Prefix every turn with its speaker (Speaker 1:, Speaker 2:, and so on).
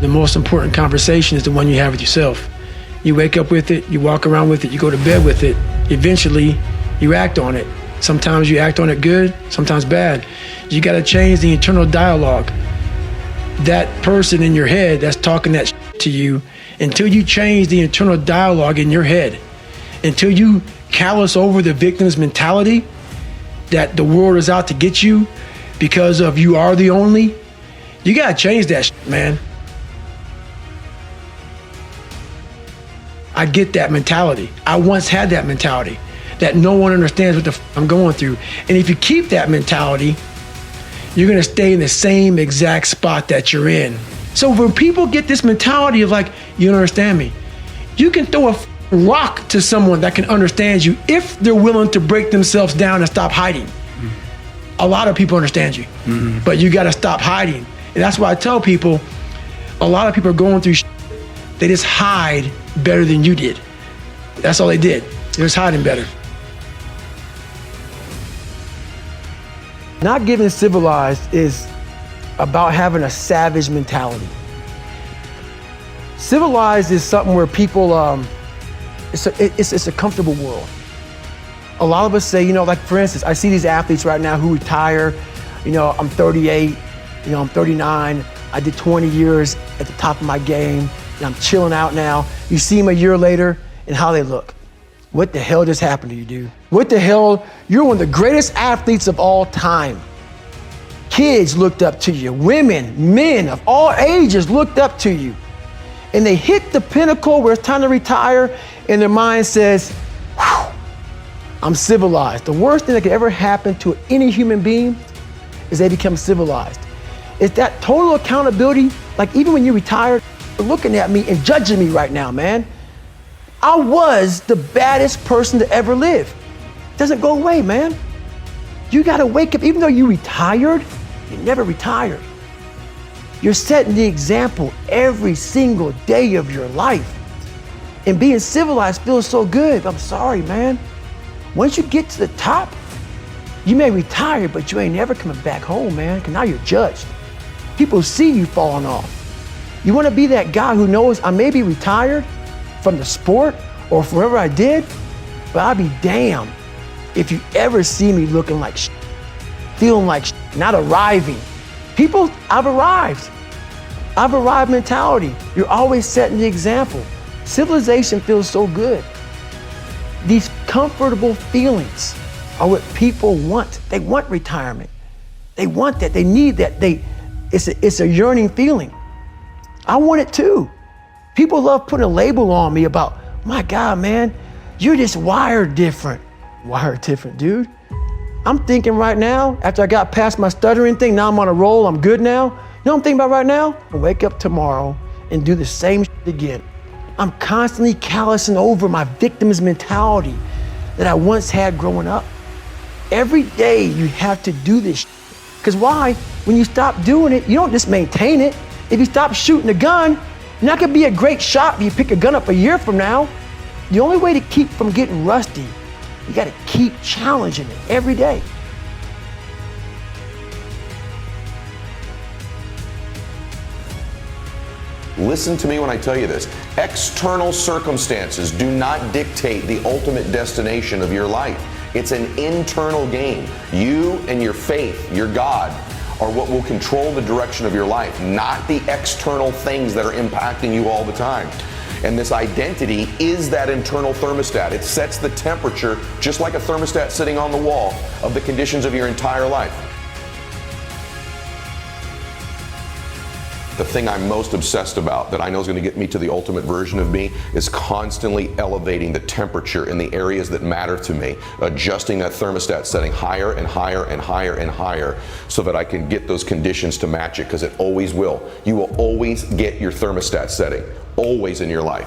Speaker 1: The most important conversation is the one you have with yourself. You wake up with it, you walk around with it, you go to bed with it. Eventually, you act on it. Sometimes you act on it good, sometimes bad. You got to change the internal dialogue. That person in your head that's talking that to you, until you change the internal dialogue in your head, until you callous over the victim's mentality that the world is out to get you because of you are the only, you got to change that man. I get that mentality. I once had that mentality that no one understands what the I'm going through. And if you keep that mentality, you're gonna stay in the same exact spot that you're in. So when people get this mentality of like, you don't understand me, you can throw a rock to someone that can understand you if they're willing to break themselves down and stop hiding. A lot of people understand you, but you gotta stop hiding. And that's why I tell people, a lot of people are going through they just hide better than you did. That's all they did. They was hiding better. Not getting civilized is about having a savage mentality. Civilized is something where people, it's a comfortable world. A lot of us say, like for instance, I see these athletes right now who retire, I'm 38, I'm 39, I did 20 years at the top of my game, and I'm chilling out now. You see them a year later and how they look. What the hell just happened to you, dude? What the hell? You're one of the greatest athletes of all time. Kids looked up to you. Women, men of all ages looked up to you. And they hit the pinnacle where it's time to retire, and their mind says, whew, I'm civilized. The worst thing that could ever happen to any human being is they become civilized. It's that total accountability, like even when you retired, you're looking at me and judging me right now, man. I was the baddest person to ever live. It doesn't go away, man. You gotta wake up, even though you retired, you never retired. You're setting the example every single day of your life. And being civilized feels so good. I'm sorry, man. Once you get to the top, you may retire, but you ain't never coming back home, man, because now you're judged. People see you falling off. You wanna be that guy who knows I may be retired from the sport or wherever I did, but I'll be damned if you ever see me looking like feeling like not arriving. People, I've arrived. I've arrived mentality. You're always setting the example. Civilization feels so good. These comfortable feelings are what people want. They want retirement. They want that, they need that. It's a yearning feeling. I want it too. People love putting a label on me about, my God, man, you're just wired different. Wired different, dude. I'm thinking right now, after I got past my stuttering thing, now I'm on a roll, I'm good now. You know what I'm thinking about right now? I'll wake up tomorrow and do the same again. I'm constantly callousing over my victim's mentality that I once had growing up. Every day you have to do this. Because why? When you stop doing it, you don't just maintain it. If you stop shooting a gun, you're not gonna be a great shot if you pick a gun up a year from now. The only way to keep from getting rusty, you gotta keep challenging it every day.
Speaker 2: Listen to me when I tell you this. External circumstances do not dictate the ultimate destination of your life. It's an internal game. You and your faith, your God, are what will control the direction of your life, not the external things that are impacting you all the time. And this identity is that internal thermostat. It sets the temperature, just like a thermostat sitting on the wall, of the conditions of your entire life. The thing I'm most obsessed about that I know is going to get me to the ultimate version of me is constantly elevating the temperature in the areas that matter to me, adjusting that thermostat setting higher and higher and higher and higher so that I can get those conditions to match it, because it always will. You will always get your thermostat setting, always in your life.